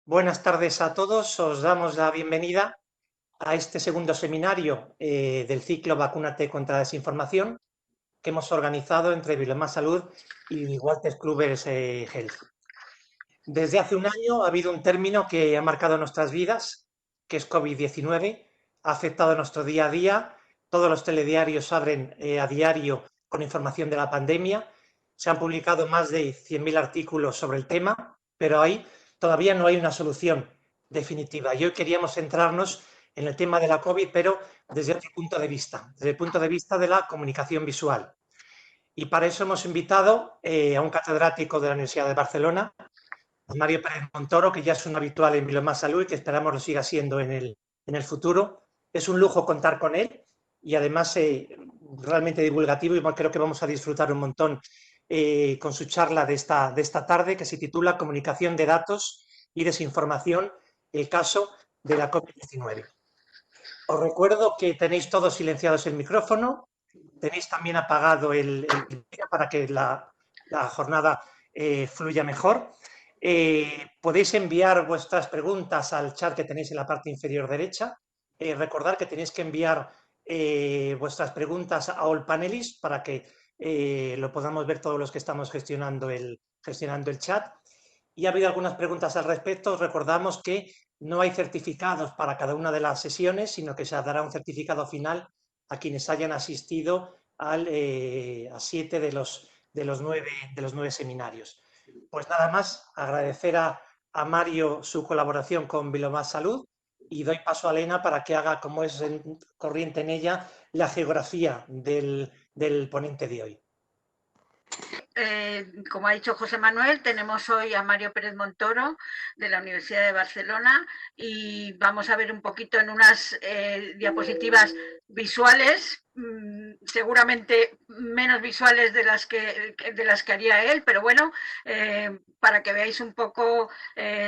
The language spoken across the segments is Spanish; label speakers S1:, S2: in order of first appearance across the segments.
S1: Buenas tardes a todos. Os damos la bienvenida a este segundo seminario del ciclo Vacúnate contra la desinformación que hemos organizado entre Vilomás Salud y Walters Kluber's Health. Desde hace un año ha habido un término que ha marcado nuestras vidas, que es COVID-19. Ha afectado nuestro día a día. Todos los telediarios abren a diario con información de la pandemia. Se han publicado más de 100.000 artículos sobre el tema, pero todavía no hay una solución definitiva. Y hoy queríamos centrarnos en el tema de la COVID, pero desde otro punto de vista, desde el punto de vista de la comunicación visual. Y para eso hemos invitado a un catedrático de la Universidad de Barcelona, a Mario Pérez Montoro, que ya es un habitual en Vilomás Salud y que esperamos lo siga siendo en el futuro. Es un lujo contar con él y además realmente divulgativo, y creo que vamos a disfrutar un montón con su charla de esta tarde, que se titula Comunicación de datos y desinformación, el caso de la COVID-19. Os recuerdo que tenéis todos silenciados el micrófono, tenéis también apagado el vídeo para que la jornada fluya mejor. Podéis enviar vuestras preguntas al chat que tenéis en la parte inferior derecha. Recordad que tenéis que enviar vuestras preguntas a All Panelists para que lo podamos ver todos los que estamos gestionando el chat. Y ha habido algunas preguntas al respecto. Os recordamos que no hay certificados para cada una de las sesiones, sino que se dará un certificado final a quienes hayan asistido a 7 de los 9 seminarios. Pues nada más, agradecer a Mario su colaboración con Vilomás Salud y doy paso a Elena para que haga, como es corriente en ella, la geografía del ponente de hoy.
S2: Como ha dicho José Manuel, tenemos hoy a Mario Pérez Montoro de la Universidad de Barcelona y vamos a ver un poquito en unas diapositivas visuales, seguramente menos visuales de las que haría él, pero bueno, para que veáis un poco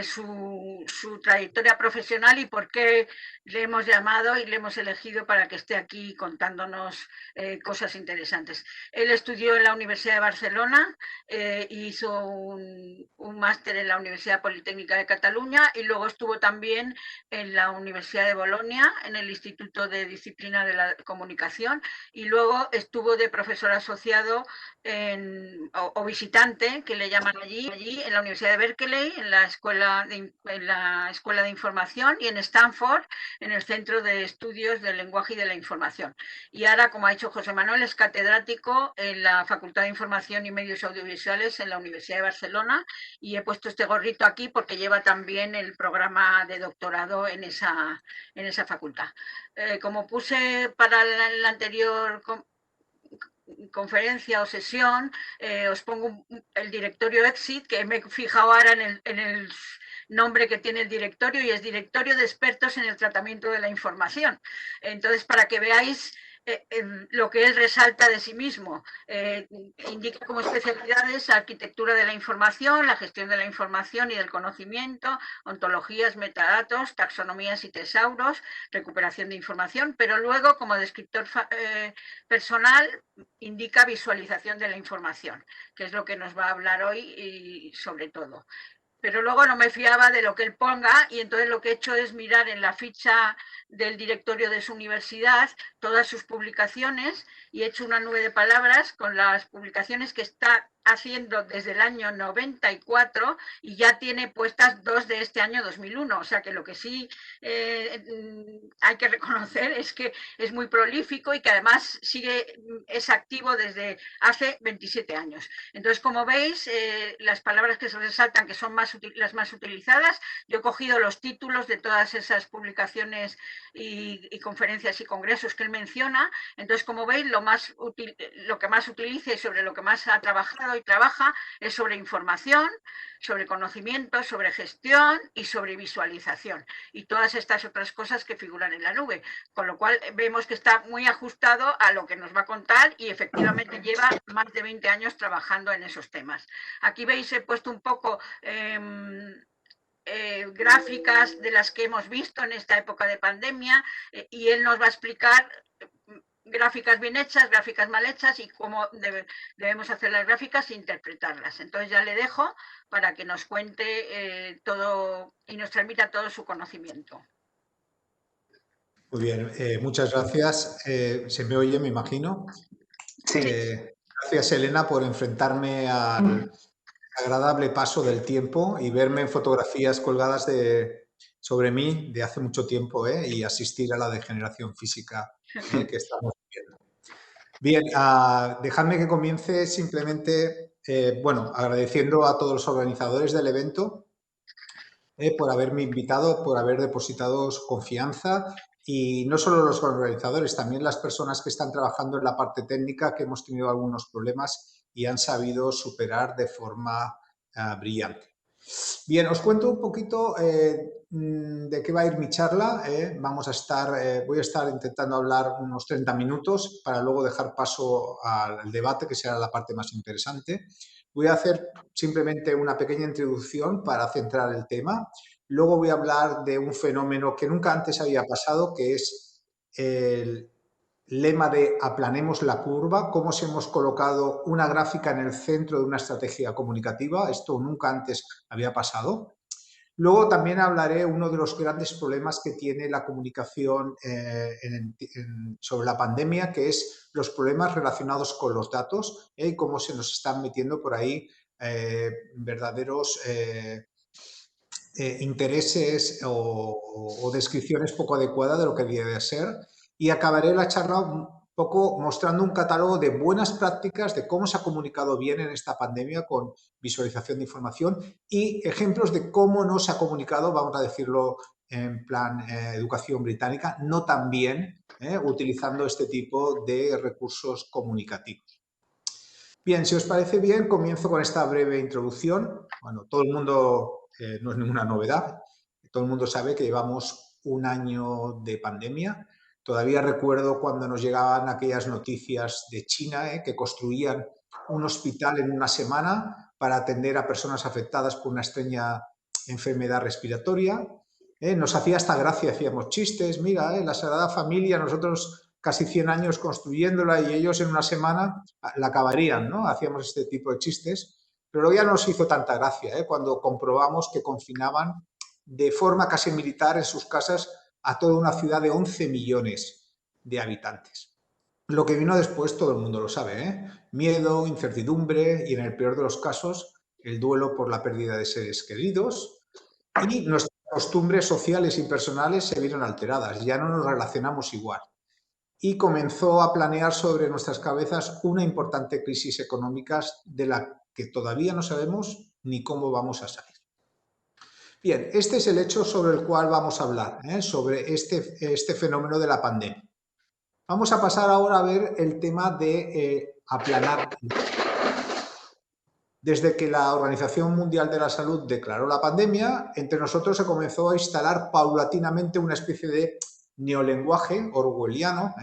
S2: su trayectoria profesional y por qué le hemos llamado y le hemos elegido para que esté aquí contándonos cosas interesantes. Él estudió en la Universidad de Barcelona, hizo un máster en la Universidad Politécnica de Cataluña y luego estuvo también en la Universidad de Bolonia, en el Instituto de Disciplina de la Comunicación, y luego estuvo de profesor asociado o visitante, que le llaman allí, en la Universidad de Berkeley, en la Escuela de Información, y en Stanford, en el Centro de Estudios del Lenguaje y de la Información. Y ahora, como ha dicho José Manuel, es catedrático en la Facultad de Información y Medios Audiovisuales en la Universidad de Barcelona, y he puesto este gorrito aquí porque lleva también el programa de doctorado en esa facultad. Como puse para la anterior conferencia o sesión, os pongo el directorio Exit, que me he fijado ahora en el nombre que tiene el directorio, y es Directorio de Expertos en el Tratamiento de la Información. Entonces, para que veáis lo que él resalta de sí mismo, indica como especialidades arquitectura de la información, la gestión de la información y del conocimiento, ontologías, metadatos, taxonomías y tesauros, recuperación de información, pero luego como descriptor personal indica visualización de la información, que es lo que nos va a hablar hoy y sobre todo. Pero luego no me fiaba de lo que él ponga, y entonces lo que he hecho es mirar en la ficha del directorio de su universidad todas sus publicaciones, y he hecho una nube de palabras con las publicaciones que está haciendo desde el año 94, y ya tiene puestas 2 de este año 2001, o sea que lo que sí hay que reconocer es que es muy prolífico y que además es activo desde hace 27 años. Entonces, como veis, las palabras que se resaltan, que son las más utilizadas, yo he cogido los títulos de todas esas publicaciones y conferencias y congresos que él menciona. Entonces, como veis, lo que más utiliza y sobre lo que más ha trabajado y trabaja es sobre información, sobre conocimiento, sobre gestión y sobre visualización, y todas estas otras cosas que figuran en la nube, con lo cual vemos que está muy ajustado a lo que nos va a contar, y efectivamente lleva más de 20 años trabajando en esos temas. Aquí veis, he puesto un poco gráficas de las que hemos visto en esta época de pandemia, y él nos va a explicar gráficas bien hechas, gráficas mal hechas y cómo debemos hacer las gráficas e interpretarlas. Entonces ya le dejo para que nos cuente todo y nos transmita todo su conocimiento.
S3: Muy bien, muchas gracias. ¿Se me oye, me imagino?
S1: Sí.
S3: Gracias, Elena, por enfrentarme al agradable paso del tiempo y verme en fotografías colgadas sobre mí de hace mucho tiempo y asistir a la degeneración física que estamos viviendo. Bien, dejadme que comience simplemente, bueno, agradeciendo a todos los organizadores del evento por haberme invitado, por haber depositado su confianza y no solo los organizadores, también las personas que están trabajando en la parte técnica que hemos tenido algunos problemas y han sabido superar de forma brillante. Bien, os cuento un poquito de qué va a ir mi charla. Voy a estar intentando hablar unos 30 minutos para luego dejar paso al debate, que será la parte más interesante. Voy a hacer simplemente una pequeña introducción para centrar el tema. Luego voy a hablar de un fenómeno que nunca antes había pasado, que es el lema de aplanemos la curva, cómo se hemos colocado una gráfica en el centro de una estrategia comunicativa. Esto nunca antes había pasado. Luego también hablaré uno de los grandes problemas que tiene la comunicación sobre la pandemia, que es los problemas relacionados con los datos y cómo se nos están metiendo por ahí verdaderos intereses o descripciones poco adecuadas de lo que debe ser. Y acabaré la charla un poco mostrando un catálogo de buenas prácticas de cómo se ha comunicado bien en esta pandemia con visualización de información y ejemplos de cómo no se ha comunicado, vamos a decirlo en plan educación británica, no tan bien utilizando este tipo de recursos comunicativos. Bien, si os parece bien, comienzo con esta breve introducción. Bueno, todo el mundo, no es ninguna novedad, todo el mundo sabe que llevamos un año de pandemia. Todavía recuerdo cuando nos llegaban aquellas noticias de China que construían un hospital en una semana para atender a personas afectadas por una extraña enfermedad respiratoria. Nos hacía hasta gracia, hacíamos chistes, mira, la Sagrada Familia, nosotros casi 100 años construyéndola y ellos en una semana la acabarían, ¿no? Hacíamos este tipo de chistes, pero luego ya no nos hizo tanta gracia cuando comprobamos que confinaban de forma casi militar en sus casas a toda una ciudad de 11 millones de habitantes. Lo que vino después todo el mundo lo sabe, miedo, incertidumbre y en el peor de los casos el duelo por la pérdida de seres queridos y nuestras costumbres sociales y personales se vieron alteradas, ya no nos relacionamos igual. Y comenzó a planear sobre nuestras cabezas una importante crisis económica de la que todavía no sabemos ni cómo vamos a salir. Bien, este es el hecho sobre el cual vamos a hablar, sobre este fenómeno de la pandemia. Vamos a pasar ahora a ver el tema de aplanar. Desde que la Organización Mundial de la Salud declaró la pandemia, entre nosotros se comenzó a instalar paulatinamente una especie de neolenguaje orwelliano,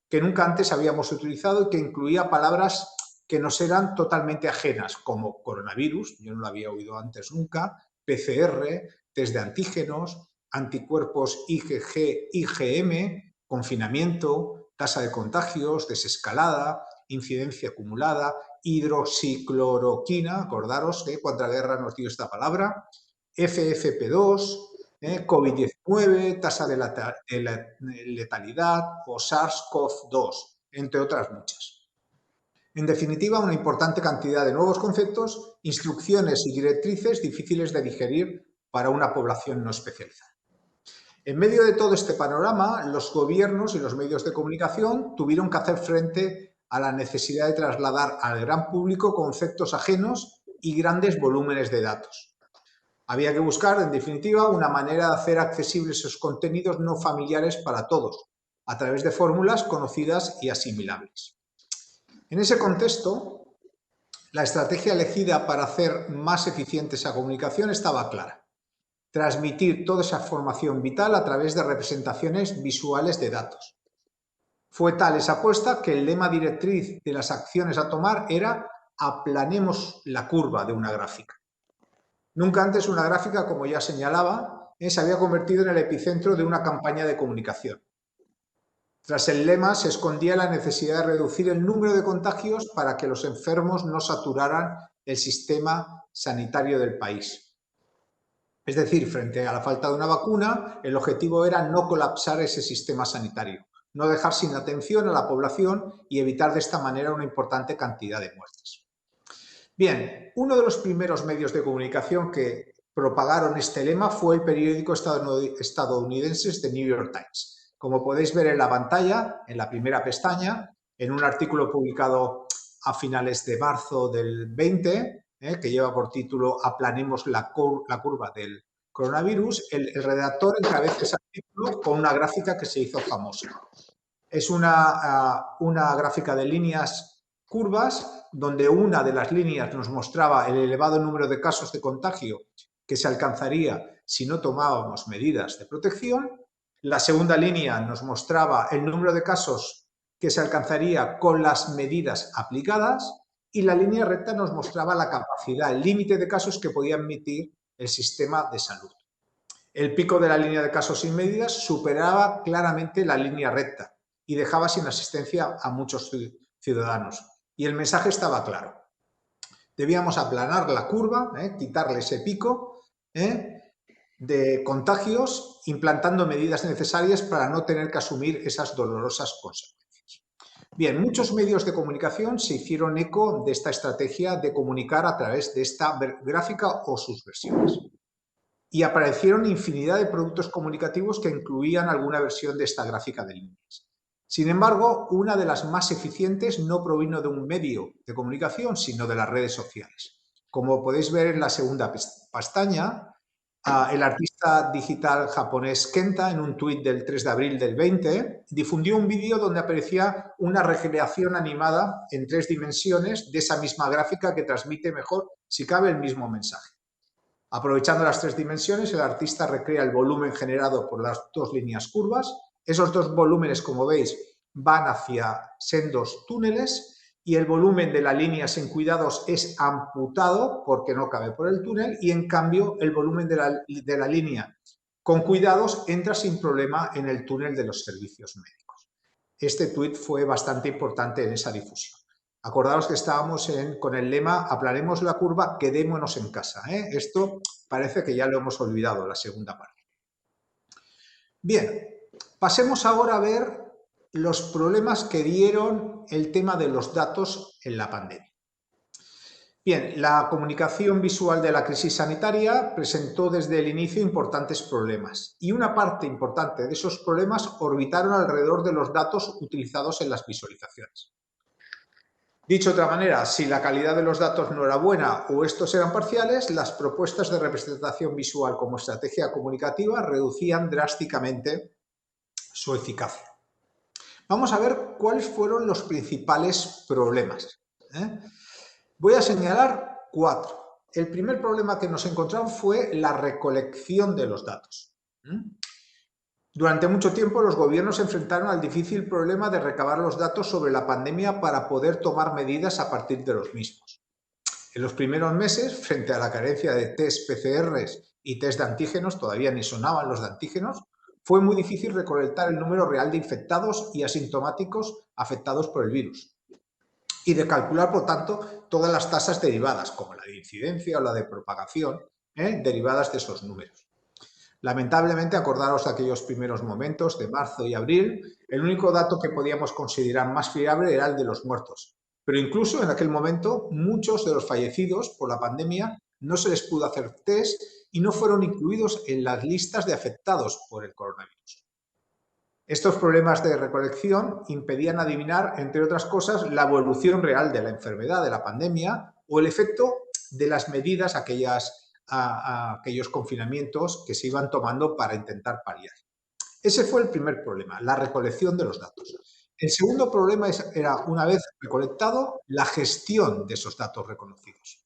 S3: que nunca antes habíamos utilizado y que incluía palabras que nos eran totalmente ajenas, como coronavirus, yo no lo había oído antes nunca, PCR, test de antígenos, anticuerpos IgG, IgM, confinamiento, tasa de contagios, desescalada, incidencia acumulada, hidroxicloroquina, acordaros que contra guerra nos dio esta palabra, FFP2, COVID-19, tasa de letalidad o SARS-CoV-2, entre otras muchas. En definitiva, una importante cantidad de nuevos conceptos, instrucciones y directrices difíciles de digerir para una población no especializada. En medio de todo este panorama, los gobiernos y los medios de comunicación tuvieron que hacer frente a la necesidad de trasladar al gran público conceptos ajenos y grandes volúmenes de datos. Había que buscar, en definitiva, una manera de hacer accesibles esos contenidos no familiares para todos, a través de fórmulas conocidas y asimilables. En ese contexto, la estrategia elegida para hacer más eficiente esa comunicación estaba clara: transmitir toda esa información vital a través de representaciones visuales de datos. Fue tal esa apuesta que el lema directriz de las acciones a tomar era aplanemos la curva de una gráfica. Nunca antes una gráfica, como ya señalaba, se había convertido en el epicentro de una campaña de comunicación. Tras el lema se escondía la necesidad de reducir el número de contagios para que los enfermos no saturaran el sistema sanitario del país. Es decir, frente a la falta de una vacuna, el objetivo era no colapsar ese sistema sanitario, no dejar sin atención a la población y evitar de esta manera una importante cantidad de muertes. Bien, uno de los primeros medios de comunicación que propagaron este lema fue el periódico estadounidense The New York Times. Como podéis ver en la pantalla, en la primera pestaña, en un artículo publicado a finales de marzo del 20, que lleva por título "Aplanemos la curva del coronavirus", el redactor encabeza ese artículo con una gráfica que se hizo famosa. Es una gráfica de líneas curvas, donde una de las líneas nos mostraba el elevado número de casos de contagio que se alcanzaría si no tomábamos medidas de protección. La segunda línea nos mostraba el número de casos que se alcanzaría con las medidas aplicadas, y la línea recta nos mostraba la capacidad, el límite de casos que podía admitir el sistema de salud. El pico de la línea de casos sin medidas superaba claramente la línea recta y dejaba sin asistencia a muchos ciudadanos. Y el mensaje estaba claro. Debíamos aplanar la curva, quitarle ese pico de contagios, implantando medidas necesarias para no tener que asumir esas dolorosas consecuencias. Bien, muchos medios de comunicación se hicieron eco de esta estrategia de comunicar a través de esta gráfica o sus versiones. Y aparecieron infinidad de productos comunicativos que incluían alguna versión de esta gráfica de líneas. Sin embargo, una de las más eficientes no provino de un medio de comunicación, sino de las redes sociales. Como podéis ver en la segunda pestaña, el artista digital japonés Kenta, en un tuit del 3 de abril del 20, difundió un vídeo donde aparecía una recreación animada en 3 dimensiones de esa misma gráfica que transmite mejor, si cabe, el mismo mensaje. Aprovechando las 3 dimensiones, el artista recrea el volumen generado por las 2 líneas curvas. Esos 2 volúmenes, como veis, van hacia sendos túneles, y el volumen de la línea sin cuidados es amputado porque no cabe por el túnel, y en cambio el volumen de la línea con cuidados entra sin problema en el túnel de los servicios médicos. Este tuit fue bastante importante en esa difusión. Acordaos que estábamos con el lema "Aplanemos la curva, quedémonos en casa". Esto parece que ya lo hemos olvidado, la segunda parte. Bien, pasemos ahora a ver los problemas que dieron el tema de los datos en la pandemia. Bien, la comunicación visual de la crisis sanitaria presentó desde el inicio importantes problemas, y una parte importante de esos problemas orbitaron alrededor de los datos utilizados en las visualizaciones. Dicho de otra manera, si la calidad de los datos no era buena o estos eran parciales, las propuestas de representación visual como estrategia comunicativa reducían drásticamente su eficacia. Vamos a ver cuáles fueron los principales problemas. Voy a señalar 4. El primer problema que nos encontramos fue la recolección de los datos. Durante mucho tiempo los gobiernos se enfrentaron al difícil problema de recabar los datos sobre la pandemia para poder tomar medidas a partir de los mismos. En los primeros meses, frente a la carencia de test PCRs y test de antígenos, todavía ni sonaban los de antígenos, fue muy difícil recolectar el número real de infectados y asintomáticos afectados por el virus, y de calcular, por tanto, todas las tasas derivadas, como la de incidencia o la de propagación, derivadas de esos números. Lamentablemente, acordaros de aquellos primeros momentos de marzo y abril, el único dato que podíamos considerar más fiable era el de los muertos. Pero incluso en aquel momento, muchos de los fallecidos por la pandemia no se les pudo hacer test y no fueron incluidos en las listas de afectados por el coronavirus. Estos problemas de recolección impedían adivinar, entre otras cosas, la evolución real de la enfermedad, de la pandemia, o el efecto de las medidas, aquellos confinamientos que se iban tomando para intentar paliar. Ese fue el primer problema, la recolección de los datos. El segundo problema era, una vez recolectado, la gestión de esos datos recogidos.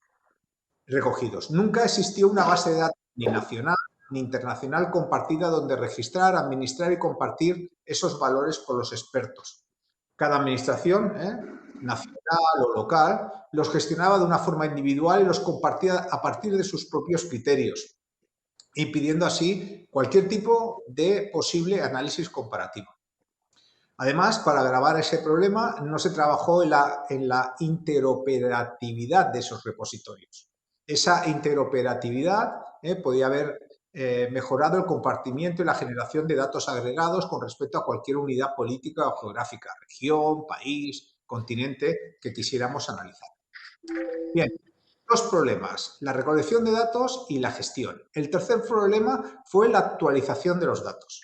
S3: Nunca existió una base de datos ni nacional ni internacional compartida donde registrar, administrar y compartir esos valores con los expertos. Cada administración, nacional o local, los gestionaba de una forma individual y los compartía a partir de sus propios criterios, impidiendo así cualquier tipo de posible análisis comparativo. Además, para agravar ese problema, no se trabajó en la interoperatividad de esos repositorios. Esa interoperatividad podía haber mejorado el compartimiento y la generación de datos agregados con respecto a cualquier unidad política o geográfica, región, país, continente que quisiéramos analizar. Bien, dos problemas, la recolección de datos y la gestión. El tercer problema fue la actualización de los datos.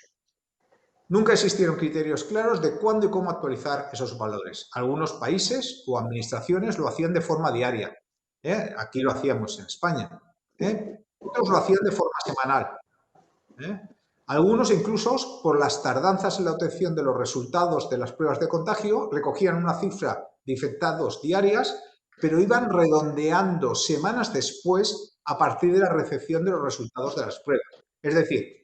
S3: Nunca existieron criterios claros de cuándo y cómo actualizar esos valores. Algunos países o administraciones lo hacían de forma diaria. Aquí lo hacíamos en España. Otros lo hacían de forma semanal. Algunos, incluso por las tardanzas en la obtención de los resultados de las pruebas de contagio, recogían una cifra de infectados diarias, pero iban redondeando semanas después a partir de la recepción de los resultados de las pruebas. Es decir,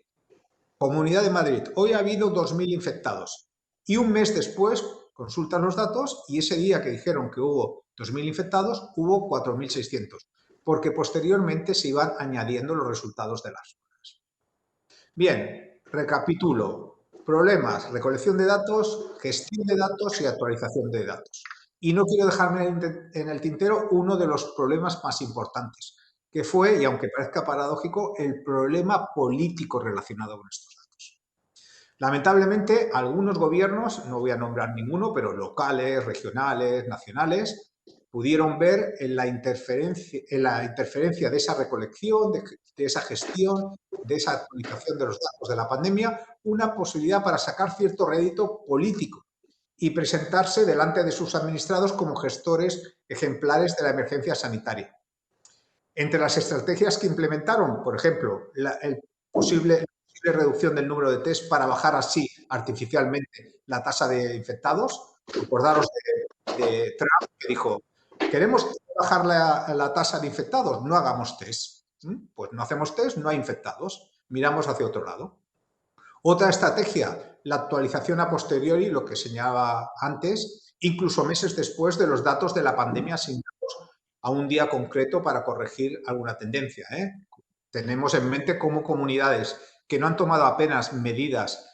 S3: Comunidad de Madrid, hoy ha habido 2.000 infectados y un mes después consultan los datos y ese día que dijeron que hubo 2.000 infectados, hubo 4.600, porque posteriormente se iban añadiendo los resultados de las pruebas. Bien, recapitulo. Problemas, recolección de datos, gestión de datos y actualización de datos. Y no quiero dejarme en el tintero uno de los problemas más importantes, que fue, y aunque parezca paradójico, el problema político relacionado con estos datos. Lamentablemente, algunos gobiernos, no voy a nombrar ninguno, pero locales, regionales, nacionales, pudieron ver en la interferencia de esa recolección, de esa gestión, de esa actualización de los datos de la pandemia, una posibilidad para sacar cierto rédito político y presentarse delante de sus administrados como gestores ejemplares de la emergencia sanitaria. Entre las estrategias que implementaron, por ejemplo, la posible reducción del número de test para bajar así artificialmente la tasa de infectados. Acordaros de Trump, que dijo, queremos bajar la tasa de infectados, no hagamos test. Pues no hacemos test, no hay infectados, miramos hacia otro lado. Otra estrategia, la actualización a posteriori, lo que señalaba antes, incluso meses después de los datos de la pandemia asignados a un día concreto para corregir alguna tendencia. Tenemos en mente cómo comunidades que no han tomado apenas medidas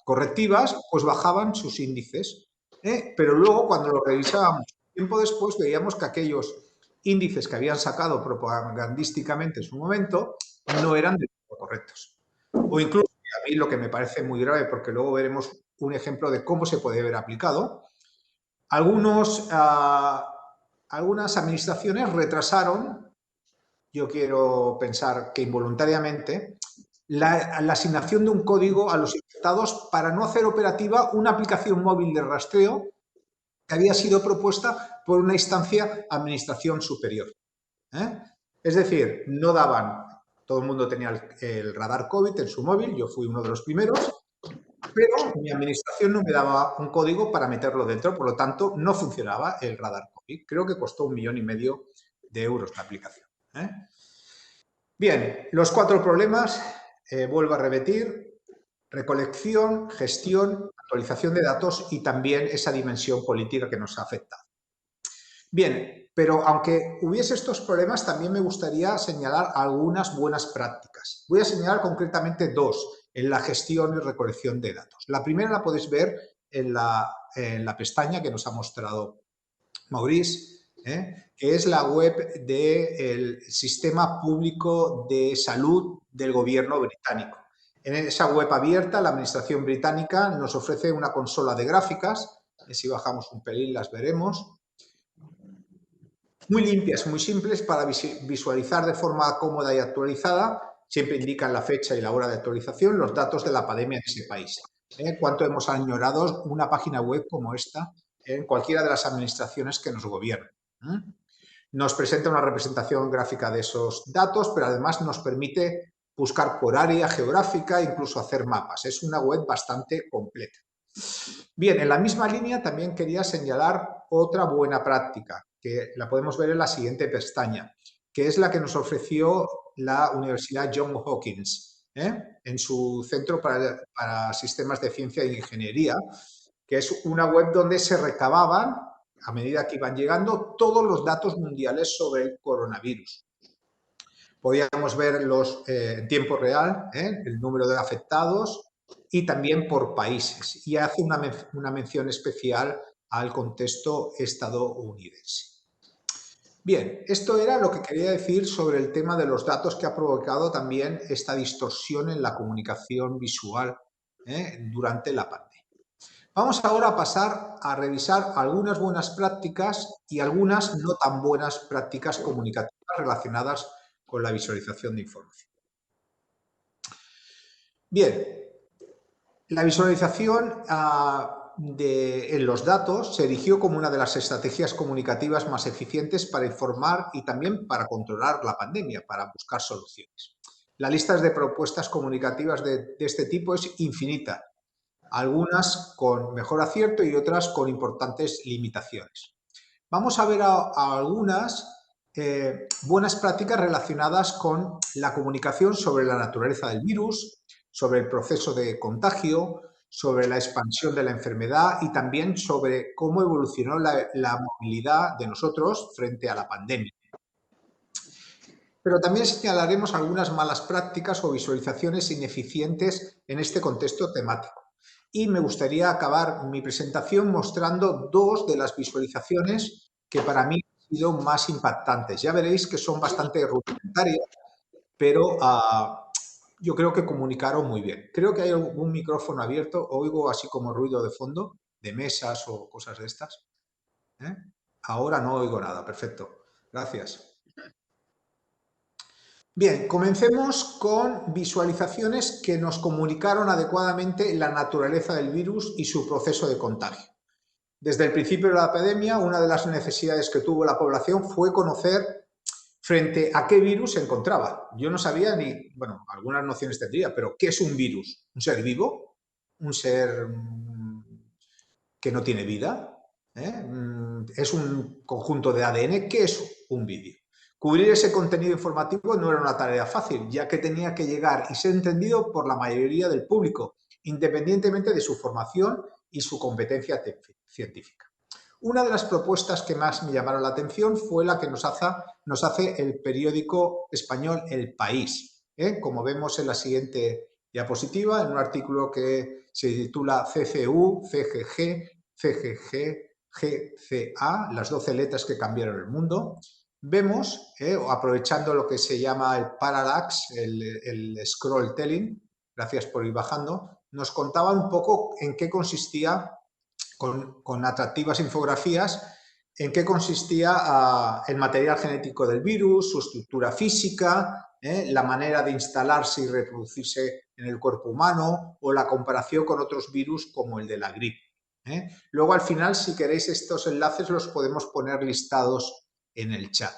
S3: correctivas, pues bajaban sus índices. Pero luego, cuando lo revisábamos tiempo después, veíamos que aquellos índices que habían sacado propagandísticamente en su momento no eran del todo correctos. O incluso, a mí lo que me parece muy grave, porque luego veremos un ejemplo de cómo se puede ver aplicado, algunas administraciones retrasaron, yo quiero pensar que involuntariamente, la asignación de un código a los infectados para no hacer operativa una aplicación móvil de rastreo que había sido propuesta por una instancia administración superior. Es decir, no daban, todo el mundo tenía el radar COVID en su móvil, yo fui uno de los primeros, pero mi administración no me daba un código para meterlo dentro, por lo tanto no funcionaba el radar COVID. Creo que costó 1,5 millones de euros la aplicación. Bien, los 4 problemas, vuelvo a repetir, recolección, gestión, actualización de datos y también esa dimensión política que nos ha afectado. Bien, pero aunque hubiese estos problemas, también me gustaría señalar algunas buenas prácticas. Voy a señalar concretamente 2 en la gestión y recolección de datos. La primera la podéis ver en la pestaña que nos ha mostrado Maurice, que es la web del Sistema Público de Salud del Gobierno británico. En esa web abierta, la Administración británica nos ofrece una consola de gráficas, si bajamos un pelín las veremos, muy limpias, muy simples para visualizar de forma cómoda y actualizada. Siempre indican la fecha y la hora de actualización, los datos de la pandemia en ese país. Cuánto hemos añorado una página web como esta en cualquiera de las administraciones que nos gobiernan. Nos presenta una representación gráfica de esos datos, pero además nos permite buscar por área geográfica, incluso hacer mapas. Es una web bastante completa. Bien, en la misma línea también quería señalar otra buena práctica, que la podemos ver en la siguiente pestaña, que es la que nos ofreció la Universidad Johns Hopkins en su Centro para Sistemas de Ciencia e Ingeniería, que es una web donde se recababan, a medida que iban llegando, todos los datos mundiales sobre el coronavirus. Podíamos ver en tiempo real el número de afectados, y también por países, y hace una mención especial al contexto estadounidense. Bien, esto era lo que quería decir sobre el tema de los datos que ha provocado también esta distorsión en la comunicación visual durante la pandemia. Vamos ahora a pasar a revisar algunas buenas prácticas y algunas no tan buenas prácticas comunicativas relacionadas con la visualización de información. Bien, la visualización en los datos se erigió como una de las estrategias comunicativas más eficientes para informar y también para controlar la pandemia, para buscar soluciones. La lista de propuestas comunicativas de este tipo es infinita, algunas con mejor acierto y otras con importantes limitaciones. Vamos a ver algunas buenas prácticas relacionadas con la comunicación sobre la naturaleza del virus, sobre el proceso de contagio, sobre la expansión de la enfermedad y también sobre cómo evolucionó la movilidad de nosotros frente a la pandemia. Pero también señalaremos algunas malas prácticas o visualizaciones ineficientes en este contexto temático. Y me gustaría acabar mi presentación mostrando dos de las visualizaciones que para mí han sido más impactantes. Ya veréis que son bastante rudimentarias, pero yo creo que comunicaron muy bien. Creo que hay algún micrófono abierto, oigo así como ruido de fondo, de mesas o cosas de estas. Ahora no oigo nada, perfecto. Gracias. Bien, comencemos con visualizaciones que nos comunicaron adecuadamente la naturaleza del virus y su proceso de contagio. Desde el principio de la pandemia, una de las necesidades que tuvo la población fue conocer frente a qué virus se encontraba. Yo no sabía ni, bueno, algunas nociones tendría, pero ¿qué es un virus? ¿Un ser vivo? ¿Un ser que no tiene vida? ¿Es un conjunto de ADN? ¿Qué es un vídeo? Cubrir ese contenido informativo no era una tarea fácil, ya que tenía que llegar y ser entendido por la mayoría del público, independientemente de su formación y su competencia científica. Una de las propuestas que más me llamaron la atención fue la que nos hace el periódico español El País, como vemos en la siguiente diapositiva, en un artículo que se titula CCU, CGG, CGG, GCA, las 12 letras que cambiaron el mundo. Vemos, aprovechando lo que se llama el parallax, el scroll telling, gracias por ir bajando, nos contaban un poco en qué consistía, con atractivas infografías, en qué consistía el material genético del virus, su estructura física, la manera de instalarse y reproducirse en el cuerpo humano o la comparación con otros virus como el de la gripe. Luego, al final, si queréis estos enlaces los podemos poner listados en el chat,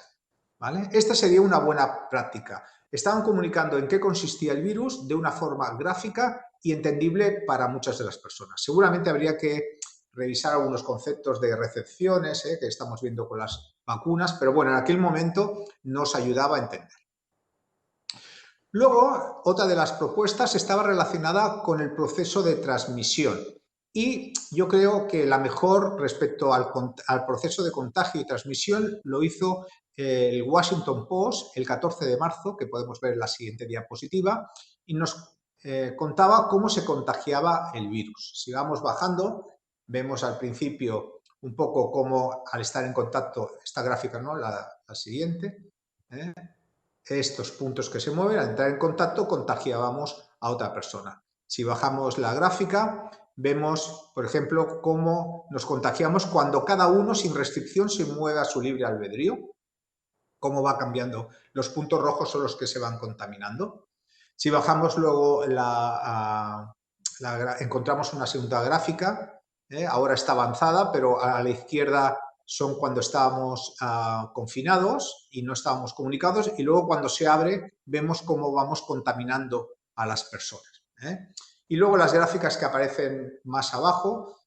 S3: ¿vale? Esta sería una buena práctica. Estaban comunicando en qué consistía el virus de una forma gráfica y entendible para muchas de las personas. Seguramente habría que revisar algunos conceptos de recepciones que estamos viendo con las vacunas, pero bueno, en aquel momento nos ayudaba a entender. Luego, otra de las propuestas estaba relacionada con el proceso de transmisión. Y yo creo que la mejor respecto al proceso de contagio y transmisión lo hizo el Washington Post el 14 de marzo, que podemos ver en la siguiente diapositiva, y nos contaba cómo se contagiaba el virus. Si vamos bajando, vemos al principio un poco cómo al estar en contacto, esta gráfica, ¿no? La siguiente, estos puntos que se mueven, al entrar en contacto contagiábamos a otra persona. Si bajamos la gráfica, vemos, por ejemplo, cómo nos contagiamos cuando cada uno sin restricción se mueve a su libre albedrío, cómo va cambiando. Los puntos rojos son los que se van contaminando. Si bajamos luego, encontramos una segunda gráfica, ahora está avanzada, pero a la izquierda son cuando estábamos confinados y no estábamos comunicados, y luego cuando se abre vemos cómo vamos contaminando a las personas. Y luego las gráficas que aparecen más abajo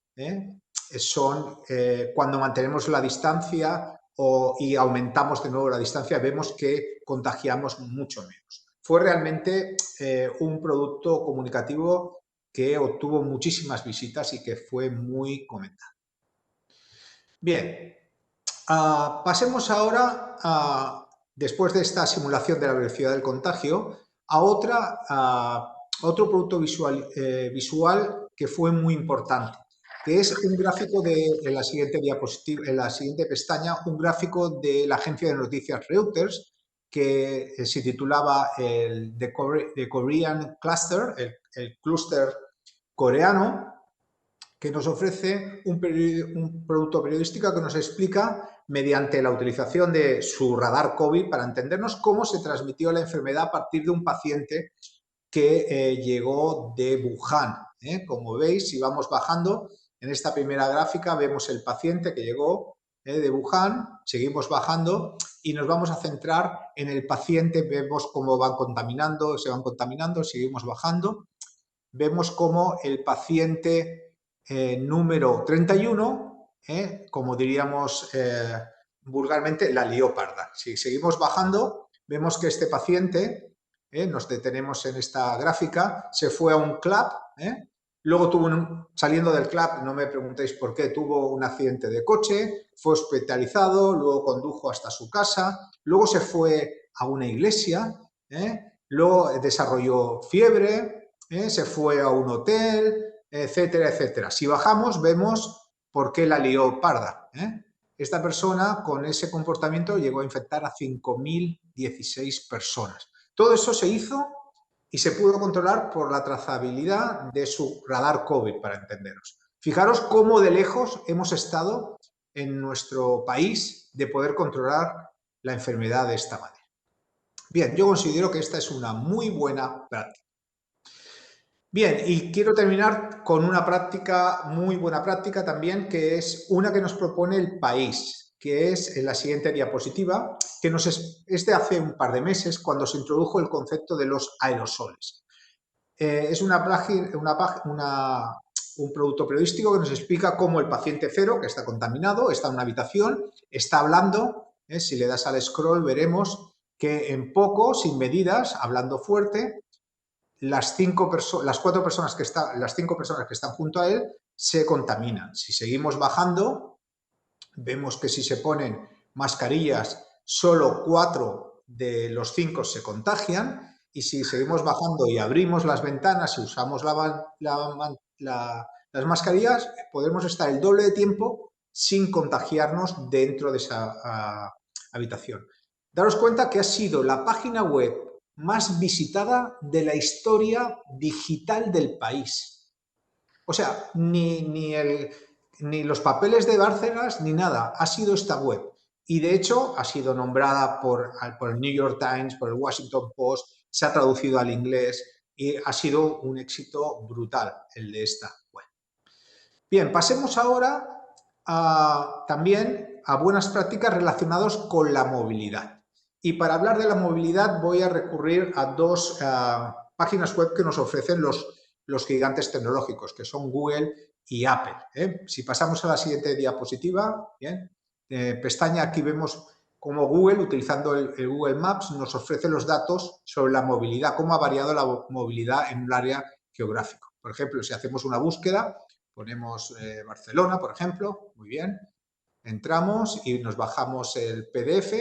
S3: son cuando mantenemos la distancia y aumentamos de nuevo la distancia, vemos que contagiamos mucho menos. Fue realmente un producto comunicativo que obtuvo muchísimas visitas y que fue muy comentado. Bien, pasemos ahora, después de esta simulación de la velocidad del contagio, a otra otro producto visual que fue muy importante, que es un gráfico en la siguiente diapositiva, en la siguiente pestaña, un gráfico de la agencia de noticias Reuters que se titulaba The Korean Cluster, el clúster coreano, que nos ofrece un producto periodístico que nos explica, mediante la utilización de su radar COVID, para entendernos cómo se transmitió la enfermedad a partir de un paciente que llegó de Wuhan. Como veis, si vamos bajando, en esta primera gráfica vemos el paciente que llegó de Wuhan, seguimos bajando y nos vamos a centrar en el paciente, vemos cómo van contaminando, se van contaminando, seguimos bajando, vemos cómo el paciente número 31, como diríamos vulgarmente, la lió parda. Si seguimos bajando, vemos que este paciente, nos detenemos en esta gráfica, se fue a un club, luego saliendo del club, no me preguntéis por qué, tuvo un accidente de coche, fue hospitalizado, luego condujo hasta su casa, luego se fue a una iglesia, luego desarrolló fiebre, se fue a un hotel, etcétera, etcétera. Si bajamos, vemos por qué la lió parda. Esta persona, con ese comportamiento, llegó a infectar a 5.016 personas. Todo eso se hizo y se pudo controlar por la trazabilidad de su radar COVID, para entenderos. Fijaros cómo de lejos hemos estado en nuestro país de poder controlar la enfermedad de esta manera. Bien, yo considero que esta es una muy buena práctica. Bien, y quiero terminar con una práctica, muy buena práctica también, que es una que nos propone el país, que es en la siguiente diapositiva, que es de hace un par de meses, cuando se introdujo el concepto de los aerosoles. Es un producto periodístico que nos explica cómo el paciente cero, que está contaminado, está en una habitación, está hablando. Si le das al scroll, veremos que en poco, sin medidas, hablando fuerte, las cinco personas que están junto a él se contaminan. Si seguimos bajando, vemos que si se ponen mascarillas, solo 4 de los 5 se contagian, y si seguimos bajando y abrimos las ventanas y usamos las mascarillas, podemos estar el doble de tiempo sin contagiarnos dentro de esa habitación. Daros cuenta que ha sido la página web más visitada de la historia digital del país. O sea, ni los papeles de Bárcenas ni nada, ha sido esta web. Y de hecho ha sido nombrada por el New York Times, por el Washington Post, se ha traducido al inglés y ha sido un éxito brutal el de esta web. Bien, pasemos ahora también a buenas prácticas relacionadas con la movilidad. Y para hablar de la movilidad voy a recurrir a dos páginas web que nos ofrecen los gigantes tecnológicos, que son Google y Apple. Si pasamos a la siguiente diapositiva, bien, pestaña, aquí vemos cómo Google, utilizando el Google Maps, nos ofrece los datos sobre la movilidad, cómo ha variado la movilidad en un área geográfico. Por ejemplo, si hacemos una búsqueda, ponemos Barcelona, por ejemplo, muy bien, entramos y nos bajamos el PDF,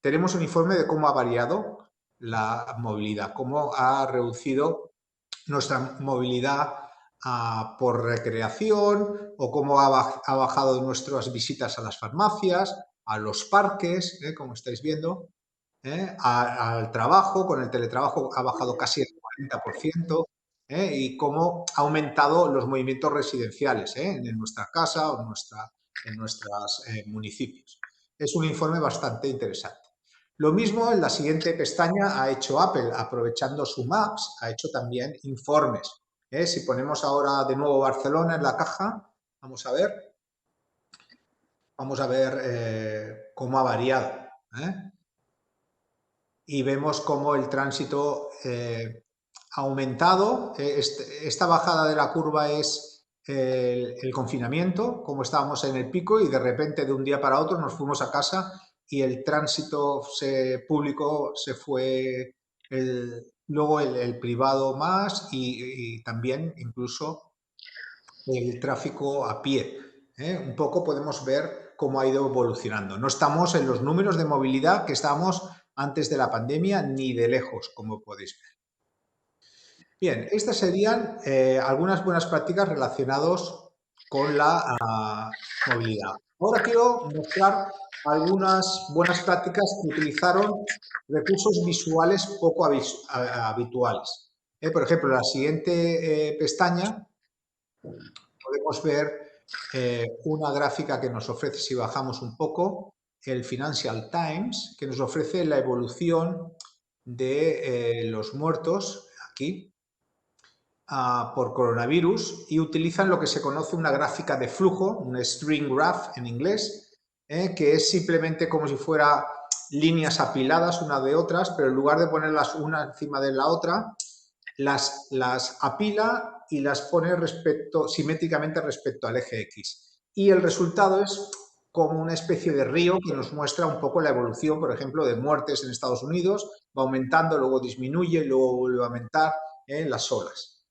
S3: tenemos un informe de cómo ha variado la movilidad, cómo ha reducido nuestra movilidad por recreación, o cómo ha bajado nuestras visitas a las farmacias, a los parques, como estáis viendo, al trabajo. Con el teletrabajo ha bajado casi el 40%, y cómo ha aumentado los movimientos residenciales en nuestra casa o en nuestros municipios. Es un informe bastante interesante. Lo mismo en la siguiente pestaña ha hecho Apple, aprovechando su Maps, ha hecho también informes. Si ponemos ahora de nuevo Barcelona en la caja, vamos a ver cómo ha variado. Y vemos cómo el tránsito ha aumentado. Esta bajada de la curva es el confinamiento, como estábamos en el pico y de repente de un día para otro nos fuimos a casa y el tránsito público se fue, luego el privado más y también incluso el tráfico a pie. Un poco podemos ver cómo ha ido evolucionando. No estamos en los números de movilidad que estábamos antes de la pandemia ni de lejos, como podéis ver. Bien, estas serían algunas buenas prácticas relacionadas con la movilidad. Ahora quiero mostrar algunas buenas prácticas que utilizaron recursos visuales poco habituales. Por ejemplo, en la siguiente pestaña podemos ver una gráfica que nos ofrece, si bajamos un poco, el Financial Times, que nos ofrece la evolución de los muertos, aquí, por coronavirus, y utilizan lo que se conoce una gráfica de flujo, un string graph en inglés, que es simplemente como si fuera líneas apiladas una de otras, pero en lugar de ponerlas una encima de la otra, las apila y las pone simétricamente respecto al eje X. Y el resultado es como una especie de río que nos muestra un poco la evolución, por ejemplo, de muertes en Estados Unidos, va aumentando, luego disminuye, luego vuelve a aumentar las olas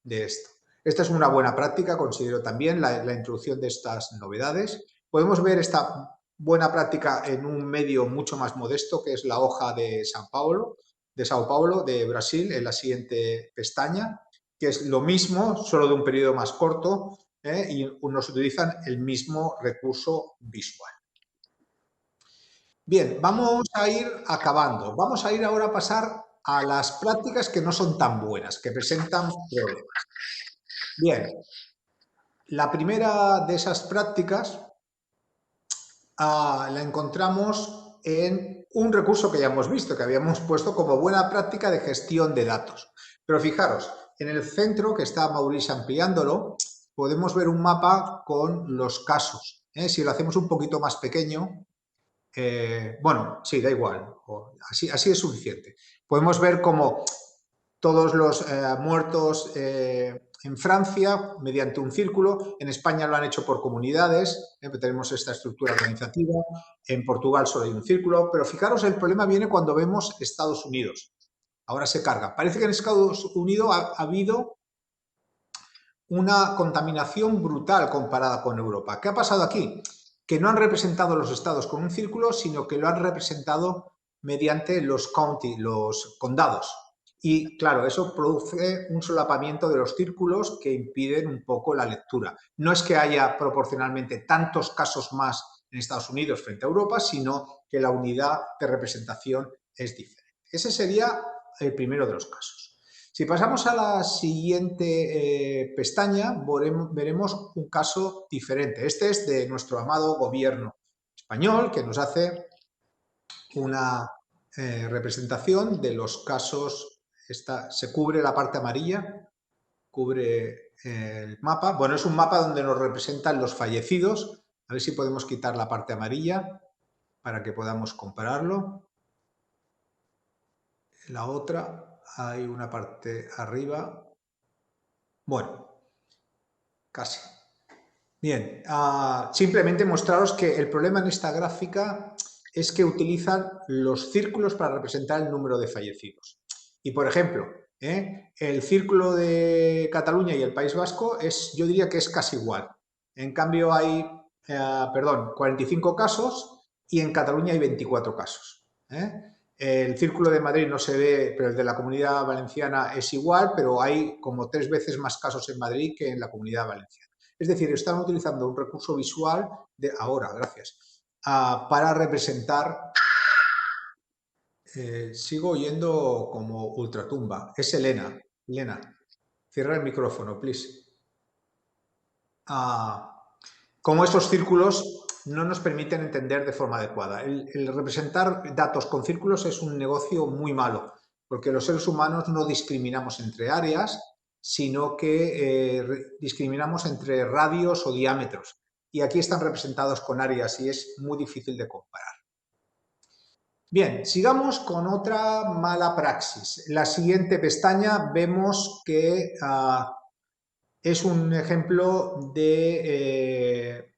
S3: de esto. Esta es una buena práctica, considero también la introducción de estas novedades. Podemos ver esta buena práctica en un medio mucho más modesto, que es la hoja de Sao Paulo, de Brasil, en la siguiente pestaña, que es lo mismo, solo de un periodo más corto, y nos utilizan el mismo recurso visual. Bien, vamos a ir acabando. Vamos a ir ahora a pasar a las prácticas que no son tan buenas, que presentan problemas. Bien, la primera de esas prácticas la encontramos en un recurso que ya hemos visto, que habíamos puesto como buena práctica de gestión de datos. Pero fijaros, en el centro, que está Mauricio ampliándolo, podemos ver un mapa con los casos. Si lo hacemos un poquito más pequeño, bueno, sí, da igual, así es suficiente. Podemos ver como todos los muertos en Francia mediante un círculo, en España lo han hecho por comunidades, tenemos esta estructura organizativa, en Portugal solo hay un círculo, pero fijaros, el problema viene cuando vemos Estados Unidos. Ahora se carga. Parece que en Estados Unidos ha habido una contaminación brutal comparada con Europa. ¿Qué ha pasado aquí? Que no han representado los estados con un círculo, sino que lo han representado mediante los condados. Y claro, eso produce un solapamiento de los círculos que impiden un poco la lectura. No es que haya proporcionalmente tantos casos más en Estados Unidos frente a Europa, sino que la unidad de representación es diferente. Ese sería el primero de los casos. Si pasamos a la siguiente pestaña, veremos un caso diferente. Este es de nuestro amado gobierno español, que nos hace una representación de los casos. Se cubre la parte amarilla, cubre el mapa. Bueno, es un mapa donde nos representan los fallecidos. A ver si podemos quitar la parte amarilla para que podamos compararlo. La otra, hay una parte arriba. Bueno, casi. Bien, simplemente mostraros que el problema en esta gráfica es que utilizan los círculos para representar el número de fallecidos. Y, por ejemplo, el círculo de Cataluña y el País Vasco yo diría que es casi igual. En cambio hay, 45 casos y en Cataluña hay 24 casos. El círculo de Madrid no se ve, pero el de la Comunidad Valenciana es igual, pero hay como 3 veces más casos en Madrid que en la Comunidad Valenciana. Es decir, están utilizando un recurso visual para representar. Sigo oyendo como ultratumba. Es Elena. Elena, cierra el micrófono, please. Como esos círculos no nos permiten entender de forma adecuada. El representar datos con círculos es un negocio muy malo, porque los seres humanos no discriminamos entre áreas, sino que discriminamos entre radios o diámetros. Y aquí están representados con áreas y es muy difícil de comparar. Bien, sigamos con otra mala praxis. En la siguiente pestaña vemos que es un ejemplo de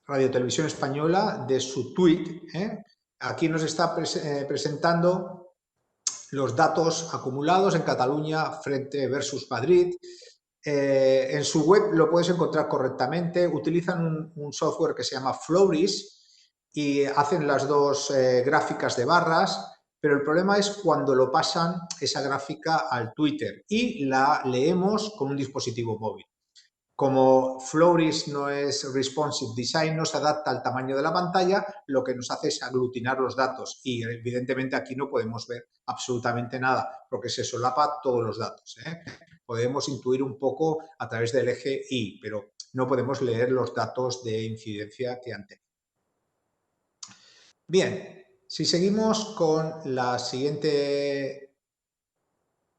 S3: Radio Televisión Española, de su tweet. Aquí nos está presentando los datos acumulados en Cataluña frente versus Madrid. En su web lo puedes encontrar correctamente. Utilizan un software que se llama Floris y hacen las dos gráficas de barras, pero el problema es cuando lo pasan esa gráfica al Twitter y la leemos con un dispositivo móvil. Como Floris no es responsive design, no se adapta al tamaño de la pantalla, lo que nos hace es aglutinar los datos y evidentemente aquí no podemos ver absolutamente nada porque se solapa todos los datos, ¿eh? Podemos intuir un poco a través del eje Y, pero no podemos leer los datos de incidencia que han tenido. Bien, si seguimos con la siguiente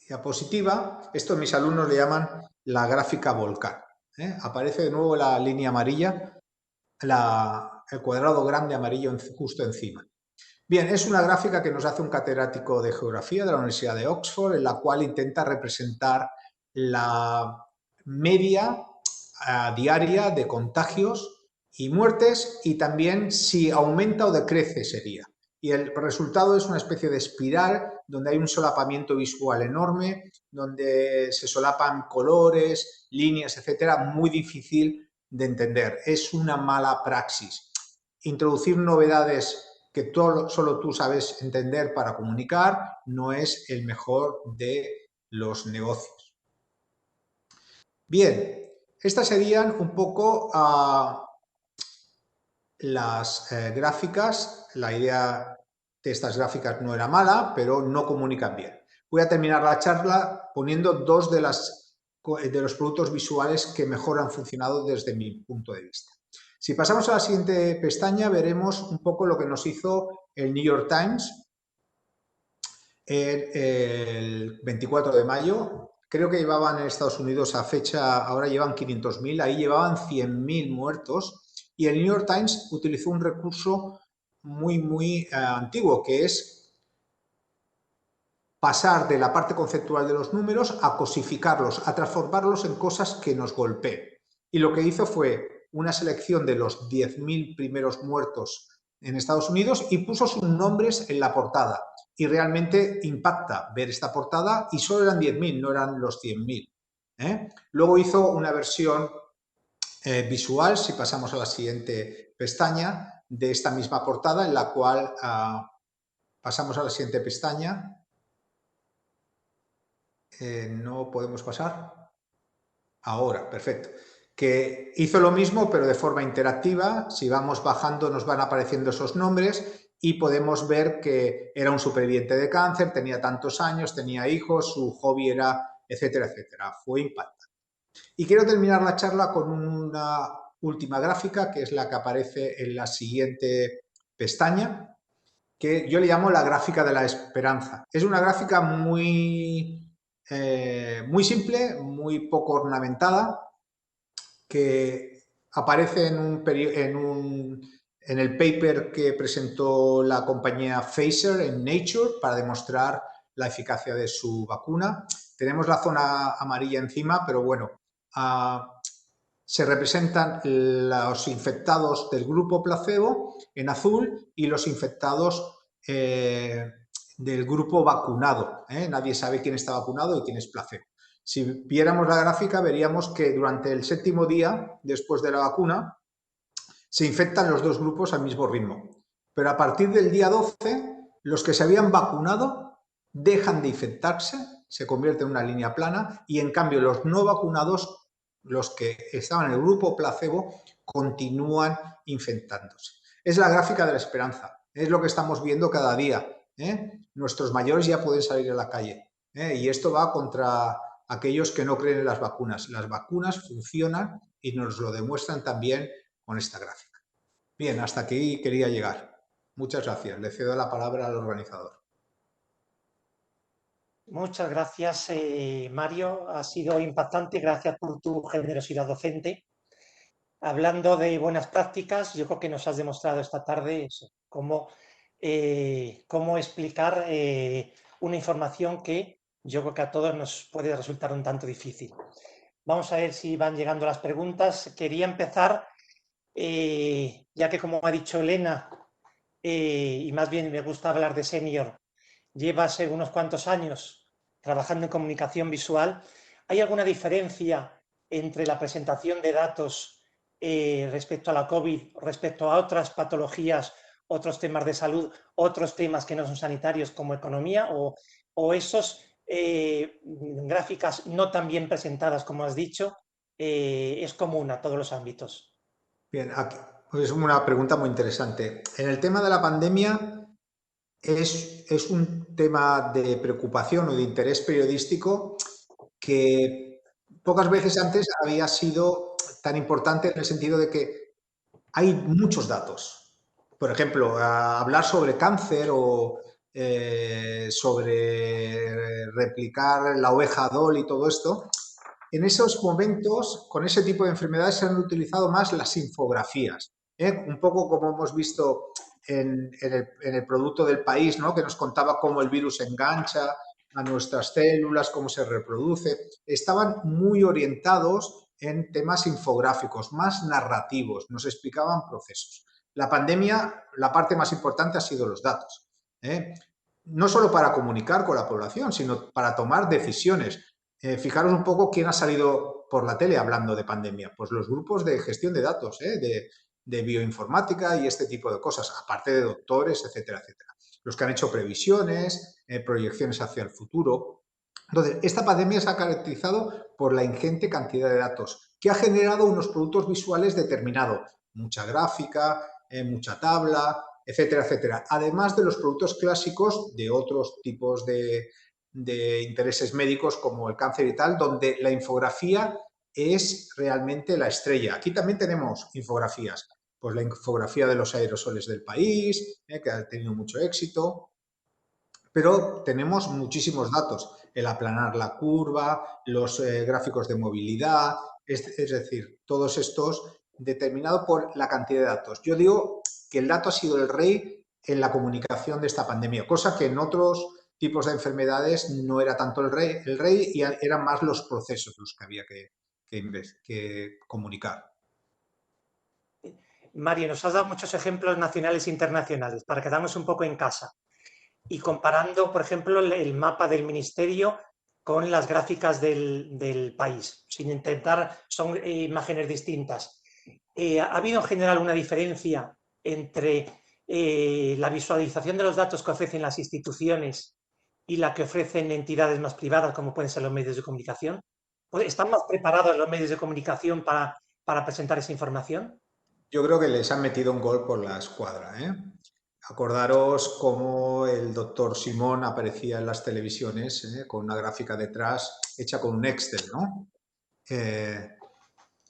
S3: diapositiva, esto mis alumnos le llaman la gráfica volcán. Aparece de nuevo la línea amarilla, el cuadrado grande amarillo justo encima. Bien, es una gráfica que nos hace un catedrático de geografía de la Universidad de Oxford, en la cual intenta representar la media diaria de contagios y muertes y también si aumenta o decrece sería. Y el resultado es una especie de espiral donde hay un solapamiento visual enorme, donde se solapan colores, líneas, etcétera, muy difícil de entender. Es una mala praxis. Introducir novedades que solo tú sabes entender para comunicar no es el mejor de los negocios. Bien, estas serían un poco las gráficas. La idea de estas gráficas no era mala, pero no comunican bien. Voy a terminar la charla poniendo dos de los productos visuales que mejor han funcionado desde mi punto de vista. Si pasamos a la siguiente pestaña, veremos un poco lo que nos hizo el New York Times el 24 de mayo. Creo que llevaban en Estados Unidos a fecha, ahora llevan 500.000, ahí llevaban 100.000 muertos. Y el New York Times utilizó un recurso muy antiguo, que es pasar de la parte conceptual de los números a cosificarlos, a transformarlos en cosas que nos golpeen. Y lo que hizo fue una selección de los 10.000 primeros muertos en Estados Unidos y puso sus nombres en la portada. Y realmente impacta ver esta portada y solo eran 10.000, no eran los 100.000. Luego hizo una versión visual, si pasamos a la siguiente pestaña, de esta misma portada en la cual pasamos a la siguiente pestaña. No podemos pasar. Ahora, perfecto. Que hizo lo mismo pero de forma interactiva. Si vamos bajando nos van apareciendo esos nombres y podemos ver que era un superviviente de cáncer, tenía tantos años, tenía hijos, su hobby era etcétera, etcétera. Fue impactante. Y quiero terminar la charla con una última gráfica, que es la que aparece en la siguiente pestaña, que yo le llamo la gráfica de la esperanza. Es una gráfica muy simple, muy poco ornamentada, que aparece en el paper que presentó la compañía Pfizer en Nature para demostrar la eficacia de su vacuna. Tenemos la zona amarilla encima, pero bueno, se representan los infectados del grupo placebo en azul y los infectados del grupo vacunado. Nadie sabe quién está vacunado y quién es placebo. Si viéramos la gráfica veríamos que durante el 7º día después de la vacuna se infectan los dos grupos al mismo ritmo. Pero a partir del día 12, los que se habían vacunado dejan de infectarse, se convierte en una línea plana y en cambio los no vacunados, los que estaban en el grupo placebo, continúan infectándose. Es la gráfica de la esperanza, es lo que estamos viendo cada día. Nuestros mayores ya pueden salir a la calle y esto va contra aquellos que no creen en las vacunas. Las vacunas funcionan y nos lo demuestran también con esta gráfica. Bien, hasta aquí quería llegar. Muchas gracias. Le cedo la palabra al organizador.
S1: Muchas gracias, Mario. Ha sido impactante. Gracias por tu generosidad docente. Hablando de buenas prácticas, yo creo que nos has demostrado esta tarde eso, cómo explicar una información que yo creo que a todos nos puede resultar un tanto difícil. Vamos a ver si van llegando las preguntas. Quería empezar, ya que como ha dicho Elena, y más bien me gusta hablar de senior, llevas unos cuantos años trabajando en comunicación visual. ¿Hay alguna diferencia entre la presentación de datos respecto a la COVID, respecto a otras patologías otros temas de salud, otros temas que no son sanitarios como economía, o esos gráficas no tan bien presentadas como has dicho, es común a todos los ámbitos.
S3: Bien, aquí es una pregunta muy interesante. En el tema de la pandemia es un tema de preocupación o de interés periodístico que pocas veces antes había sido tan importante en el sentido de que hay muchos datos. Por ejemplo, hablar sobre cáncer o sobre replicar la oveja Doll y todo esto, en esos momentos, con ese tipo de enfermedades, se han utilizado más las infografías. Un poco como hemos visto en el producto del país, ¿no? Que nos contaba cómo el virus engancha a nuestras células, cómo se reproduce. Estaban muy orientados en temas infográficos, más narrativos, nos explicaban procesos. La pandemia, la parte más importante ha sido los datos. No solo para comunicar con la población, sino para tomar decisiones. Fijaros un poco quién ha salido por la tele hablando de pandemia. Pues los grupos de gestión de datos, de bioinformática y este tipo de cosas, aparte de doctores, etcétera, etcétera. Los que han hecho previsiones, proyecciones hacia el futuro. Entonces, esta pandemia se ha caracterizado por la ingente cantidad de datos, que ha generado unos productos visuales determinados. Mucha gráfica, mucha tabla, etcétera, etcétera. Además de los productos clásicos de otros tipos de intereses médicos como el cáncer y tal, donde la infografía es realmente la estrella. Aquí también tenemos infografías, pues la infografía de los aerosoles del país, que ha tenido mucho éxito, pero tenemos muchísimos datos, el aplanar la curva, los gráficos de movilidad, es decir, todos estos determinados por la cantidad de datos. Yo digo que el dato ha sido el rey en la comunicación de esta pandemia, cosa que en otros tipos de enfermedades no era tanto el rey y eran más los procesos los que había que comunicar.
S1: Mario, nos has dado muchos ejemplos nacionales e internacionales para quedarnos un poco en casa y comparando, por ejemplo, el mapa del ministerio con las gráficas del país, sin intentar, son imágenes distintas. ¿Ha habido en general una diferencia entre la visualización de los datos que ofrecen las instituciones y la que ofrecen entidades más privadas, como pueden ser los medios de comunicación? ¿Están más preparados los medios de comunicación para presentar esa información?
S3: Yo creo que les han metido un gol por la escuadra. Acordaros cómo el doctor Simón aparecía en las televisiones con una gráfica detrás hecha con un Excel, ¿no?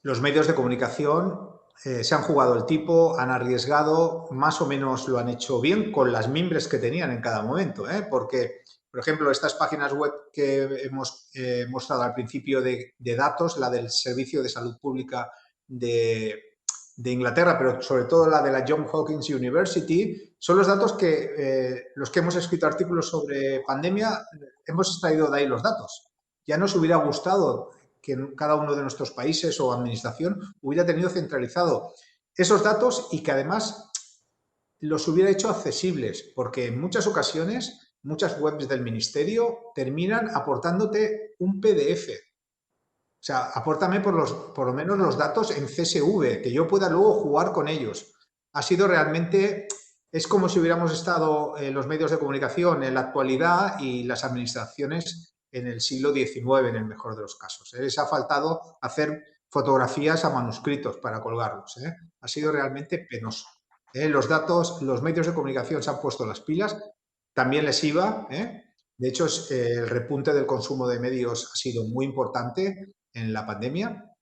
S3: Los medios de comunicación se han jugado el tipo, han arriesgado, más o menos lo han hecho bien con las mimbres que tenían en cada momento, porque, por ejemplo, estas páginas web que hemos mostrado al principio de datos, la del Servicio de Salud Pública de Inglaterra, pero sobre todo la de la Johns Hopkins University, son los datos que los que hemos escrito artículos sobre pandemia hemos extraído de ahí los datos. Ya nos hubiera gustado que cada uno de nuestros países o administración hubiera tenido centralizado esos datos y que además los hubiera hecho accesibles, porque en muchas ocasiones muchas webs del ministerio terminan aportándote un PDF. O sea, apórtame por lo menos los datos en CSV, que yo pueda luego jugar con ellos. Ha sido realmente, es como si hubiéramos estado en los medios de comunicación en la actualidad y las administraciones en el siglo XIX, en el mejor de los casos. Les ha faltado hacer fotografías a manuscritos para colgarlos. Ha sido realmente penoso. Los datos, los medios de comunicación se han puesto las pilas, también les iba. De hecho, el repunte del consumo de medios ha sido muy importante en la pandemia.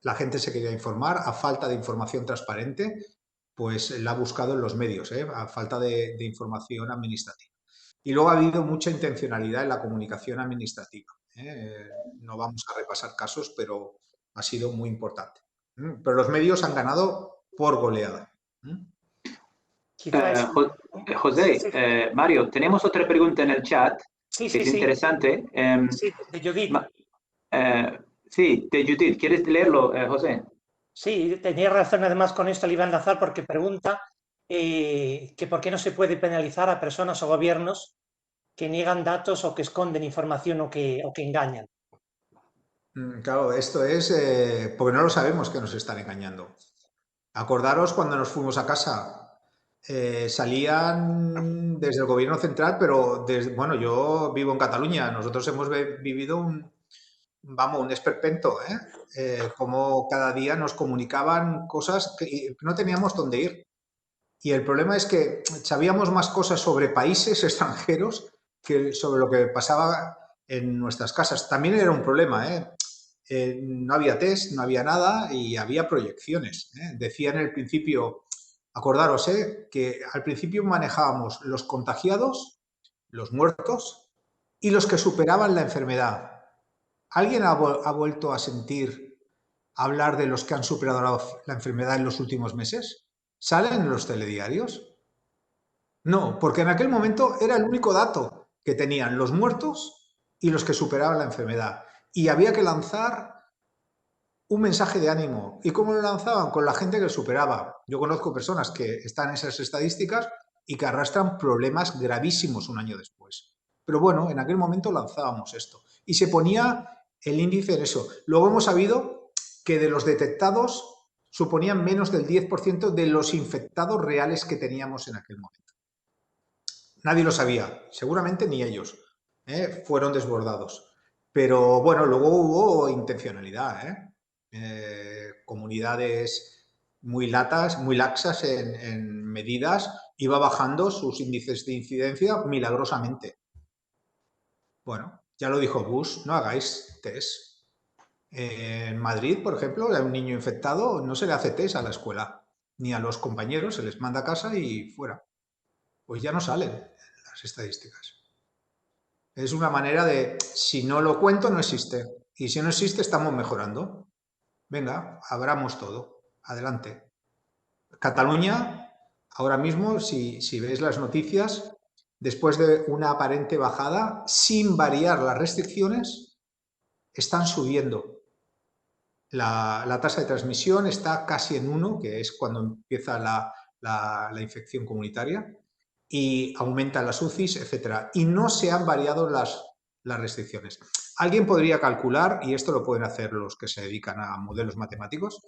S3: La gente se quería informar, a falta de información transparente, pues la ha buscado en los medios, a falta de información administrativa. Y luego ha habido mucha intencionalidad en la comunicación administrativa. No vamos a repasar casos, pero ha sido muy importante. Pero los medios han ganado por goleada.
S4: José, Mario, tenemos otra pregunta en el chat
S1: Sí,
S4: que es interesante.
S1: Sí, de Judith.
S4: Sí, de Judith. ¿Quieres leerlo, José?
S1: Sí, tenía razón además con esto, le iba a enlazar porque pregunta que por qué no se puede penalizar a personas o gobiernos que niegan datos o que esconden información o que engañan.
S3: Claro, esto es porque no lo sabemos que nos están engañando. Acordaros cuando nos fuimos a casa salían desde el gobierno central, pero bueno, yo vivo en Cataluña, nosotros hemos vivido un esperpento, como cada día nos comunicaban cosas que no teníamos dónde ir. Y el problema es que sabíamos más cosas sobre países extranjeros que sobre lo que pasaba en nuestras casas. También era un problema, no había test, no había nada y había proyecciones. Decía en el principio, acordaros, que al principio manejábamos los contagiados, los muertos y los que superaban la enfermedad. ¿Alguien ha vuelto a sentir hablar de los que han superado la enfermedad en los últimos meses? ¿Salen en los telediarios? No, porque en aquel momento era el único dato que tenían los muertos y los que superaban la enfermedad. Y había que lanzar un mensaje de ánimo. ¿Y cómo lo lanzaban? Con la gente que superaba. Yo conozco personas que están en esas estadísticas y que arrastran problemas gravísimos un año después. Pero bueno, en aquel momento lanzábamos esto. Y se ponía el índice en eso. Luego hemos sabido que de los detectados suponían menos del 10% de los infectados reales que teníamos en aquel momento. Nadie lo sabía, seguramente ni ellos. Fueron desbordados. Pero bueno, luego hubo intencionalidad. Comunidades muy laxas en medidas, iba bajando sus índices de incidencia milagrosamente. Bueno, ya lo dijo Bush, no hagáis test. En Madrid, por ejemplo, a un niño infectado no se le hace test a la escuela, ni a los compañeros, se les manda a casa y fuera. Pues ya no salen las estadísticas. Es una manera de, si no lo cuento, no existe. Y si no existe, estamos mejorando. Venga, abramos todo. Adelante. Cataluña, ahora mismo, si veis las noticias, después de una aparente bajada, sin variar las restricciones, están subiendo. La tasa de transmisión está casi en 1, que es cuando empieza la infección comunitaria, y aumentan las UCIs, etc. Y no se han variado las restricciones. Alguien podría calcular, y esto lo pueden hacer los que se dedican a modelos matemáticos,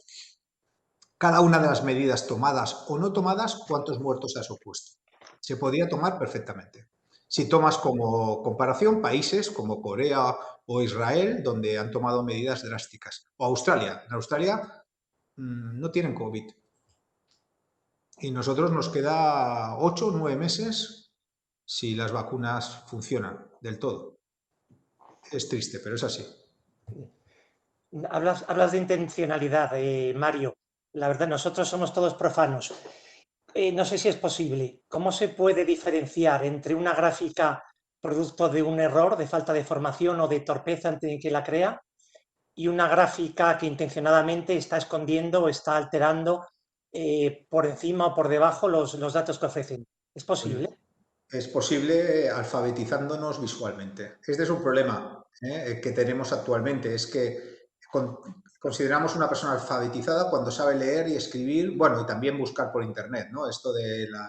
S3: cada una de las medidas tomadas o no tomadas, cuántos muertos ha supuesto. Se podría tomar perfectamente. Si tomas como comparación países como Corea o Israel, donde han tomado medidas drásticas, o Australia. En Australia no tienen COVID. Y nosotros nos queda 8 o 9 meses si las vacunas funcionan del todo. Es triste, pero es así.
S1: Hablas de intencionalidad, Mario. La verdad, nosotros somos todos profanos. No sé si es posible. ¿Cómo se puede diferenciar entre una gráfica producto de un error, de falta de formación o de torpeza ante quien la crea, y una gráfica que intencionadamente está escondiendo o está alterando por encima o por debajo los datos que ofrecen? ¿Es posible?
S3: Es posible alfabetizándonos visualmente. Este es un problema que tenemos actualmente, es que consideramos una persona alfabetizada cuando sabe leer y escribir, bueno, y también buscar por internet, ¿no? Esto de la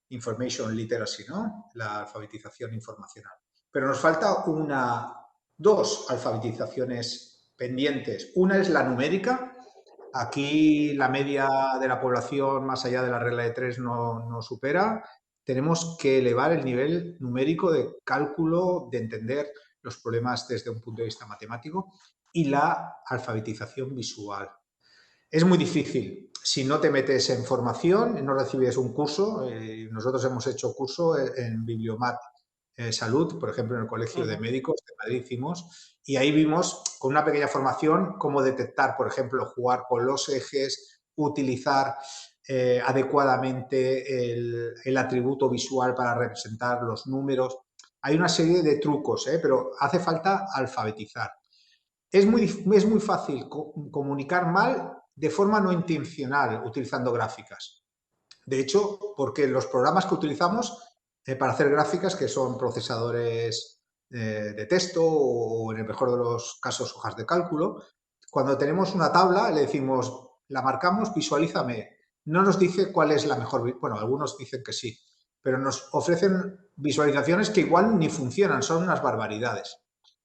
S3: information literacy, ¿no? La alfabetización informacional. Pero nos falta dos alfabetizaciones pendientes. Una es la numérica. Aquí la media de la población, más allá de la regla de 3, no supera. Tenemos que elevar el nivel numérico de cálculo, de entender los problemas desde un punto de vista matemático, y la alfabetización visual. Es muy difícil. Si no te metes en formación, no recibes un curso. Nosotros hemos hecho curso en Bibliomat Salud, por ejemplo, en el Colegio de Médicos de Madrid hicimos, y ahí vimos con una pequeña formación cómo detectar, por ejemplo, jugar con los ejes, utilizar adecuadamente el atributo visual para representar los números. Hay una serie de trucos, pero hace falta alfabetizar. Es muy fácil comunicar mal de forma no intencional utilizando gráficas. De hecho, porque los programas que utilizamos para hacer gráficas, que son procesadores de texto o, en el mejor de los casos, hojas de cálculo, cuando tenemos una tabla le decimos, la marcamos, visualízame. No nos dice cuál es la mejor, bueno, algunos dicen que sí, pero nos ofrecen visualizaciones que igual ni funcionan, son unas barbaridades.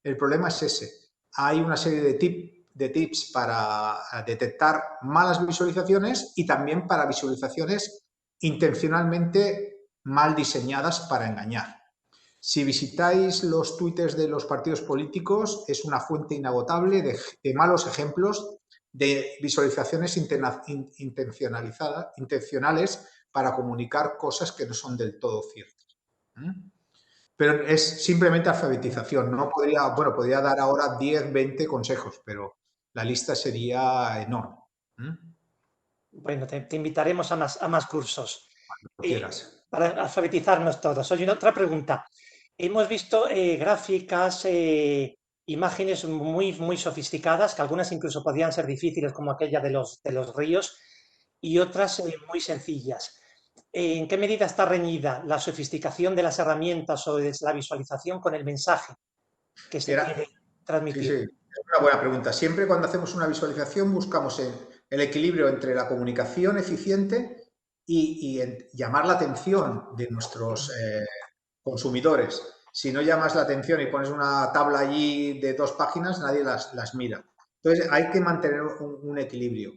S3: El problema es ese. Hay una serie de tips para detectar malas visualizaciones y también para visualizaciones intencionalmente mal diseñadas para engañar. Si visitáis los twitters de los partidos políticos, es una fuente inagotable de malos ejemplos de visualizaciones intencionales para comunicar cosas que no son del todo ciertas. Pero es simplemente alfabetización. No podría, bueno, podría dar ahora 10, 20 consejos, pero la lista sería enorme.
S1: Bueno, te invitaremos a más cursos.
S3: Lo quieras.
S1: Para alfabetizarnos todos. Oye, otra pregunta. Hemos visto gráficas, imágenes muy sofisticadas, que algunas incluso podían ser difíciles, como aquella de los ríos, y otras muy sencillas. ¿En qué medida está reñida la sofisticación de las herramientas o de la visualización con el mensaje que se quiere transmitir?
S3: Sí, es una buena pregunta. Siempre cuando hacemos una visualización buscamos el equilibrio entre la comunicación eficiente y llamar la atención de nuestros consumidores. Si no llamas la atención y pones una tabla allí de 2 páginas, nadie las mira. Entonces hay que mantener un equilibrio.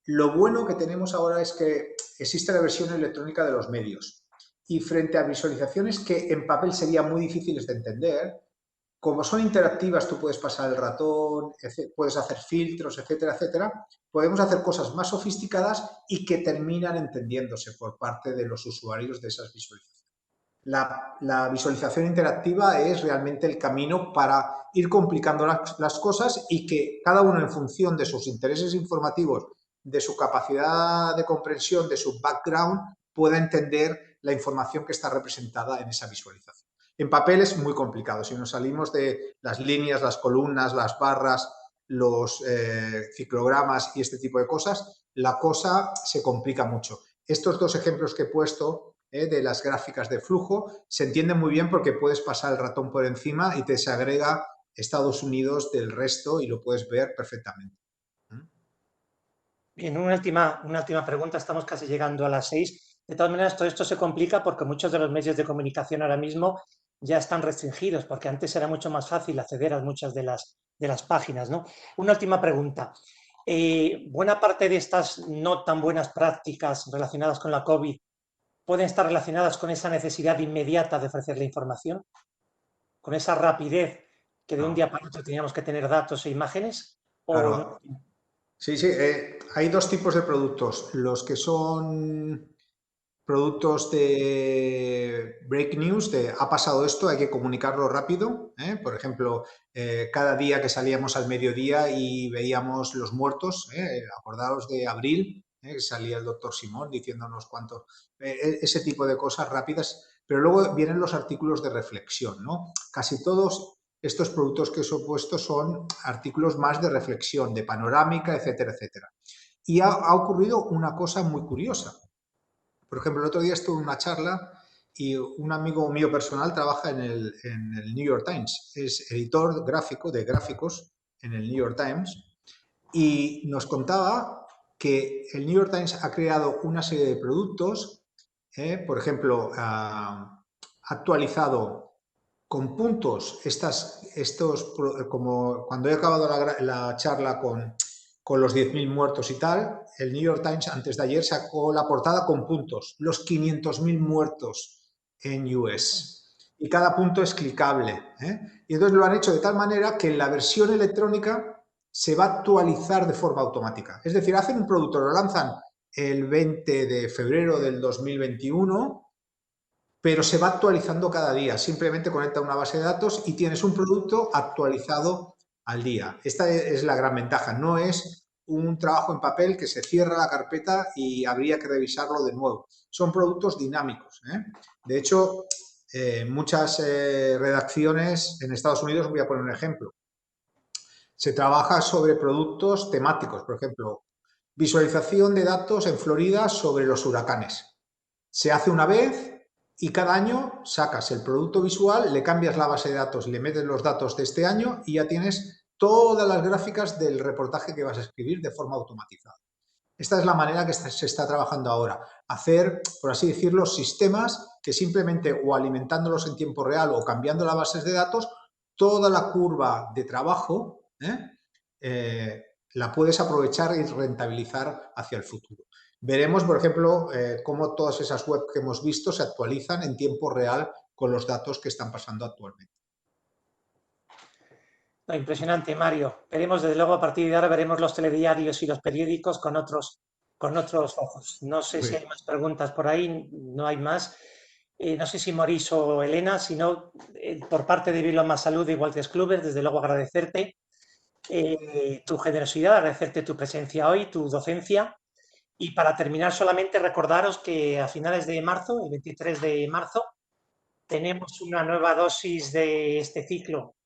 S3: Lo bueno que tenemos ahora es que existe la versión electrónica de los medios y frente a visualizaciones que en papel serían muy difíciles de entender, como son interactivas, tú puedes pasar el ratón, puedes hacer filtros, etcétera, etcétera, podemos hacer cosas más sofisticadas y que terminan entendiéndose por parte de los usuarios de esas visualizaciones. La visualización interactiva es realmente el camino para ir complicando las cosas y que cada uno en función de sus intereses informativos, de su capacidad de comprensión, de su background, pueda entender la información que está representada en esa visualización. En papel es muy complicado. Si nos salimos de las líneas, las columnas, las barras, los ciclogramas y este tipo de cosas, la cosa se complica mucho. Estos 2 ejemplos que he puesto de las gráficas de flujo se entienden muy bien porque puedes pasar el ratón por encima y te segrega Estados Unidos del resto y lo puedes ver perfectamente.
S1: Bien, una última pregunta. Estamos casi llegando a las 6. De todas maneras, todo esto se complica porque muchos de los medios de comunicación ahora mismo ya están restringidos, porque antes era mucho más fácil acceder a muchas de las páginas, ¿no? Una última pregunta. Buena parte de estas no tan buenas prácticas relacionadas con la COVID pueden estar relacionadas con esa necesidad inmediata de ofrecer la información, con esa rapidez que de un día para otro teníamos que tener datos e imágenes.
S3: Claro. Sí, hay 2 tipos de productos. Los que son productos de break news, de ha pasado esto, hay que comunicarlo rápido. Por ejemplo, cada día que salíamos al mediodía y veíamos los muertos, acordaos de abril, que salía el doctor Simón diciéndonos cuánto, ese tipo de cosas rápidas. Pero luego vienen los artículos de reflexión, ¿no? Casi todos estos productos que os he puesto son artículos más de reflexión, de panorámica, etcétera, etcétera. Y ha ocurrido una cosa muy curiosa. Por ejemplo, el otro día estuve en una charla y un amigo mío personal trabaja en el New York Times, es editor gráfico de gráficos en el New York Times y nos contaba que el New York Times ha creado una serie de productos, por ejemplo, ha actualizado con puntos como cuando he acabado la charla con los 10.000 muertos y tal, el New York Times antes de ayer sacó la portada con puntos, los 500.000 muertos en US. Y cada punto es clicable. Y entonces lo han hecho de tal manera que en la versión electrónica se va a actualizar de forma automática. Es decir, hacen un producto, lo lanzan el 20 de febrero del 2021, pero se va actualizando cada día. Simplemente conecta una base de datos y tienes un producto actualizado al día. Esta es la gran ventaja. No es un trabajo en papel que se cierra la carpeta y habría que revisarlo de nuevo. Son productos dinámicos. De hecho, muchas redacciones en Estados Unidos, voy a poner un ejemplo, se trabaja sobre productos temáticos. Por ejemplo, visualización de datos en Florida sobre los huracanes. Se hace una vez y cada año sacas el producto visual, le cambias la base de datos, le metes los datos de este año y ya tienes todas las gráficas del reportaje que vas a escribir de forma automatizada. Esta es la manera que se está trabajando ahora. Hacer, por así decirlo, sistemas que simplemente o alimentándolos en tiempo real o cambiando las bases de datos, toda la curva de trabajo la puedes aprovechar y rentabilizar hacia el futuro. veremos, por ejemplo, cómo todas esas webs que hemos visto se actualizan en tiempo real con los datos que están pasando actualmente.
S1: No, impresionante, Mario. Veremos, desde luego, a partir de ahora veremos los telediarios y los periódicos con otros ojos. No sé si hay más preguntas por ahí, no hay más. No sé si Maurice o Elena, sino por parte de Bibliomas Salud y Walters Kluwer, desde luego agradecerte tu generosidad, agradecerte tu presencia hoy, tu docencia. Y para terminar, solamente recordaros que a finales de marzo, el 23 de marzo, tenemos una nueva dosis de este ciclo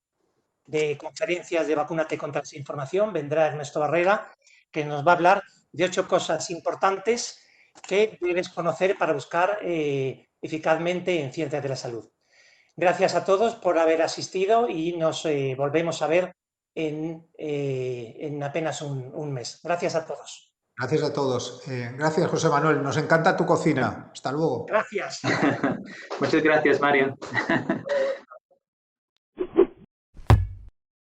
S1: de conferencias de Vacúnate contra la Desinformación. Vendrá Ernesto Barrera, que nos va a hablar de 8 cosas importantes que debes conocer para buscar eficazmente en ciencias de la salud. Gracias a todos por haber asistido y nos volvemos a ver en apenas un mes. Gracias a todos.
S3: Gracias a todos. Gracias, José Manuel. Nos encanta tu cocina. Hasta luego.
S1: Gracias.
S4: Muchas gracias, Mario.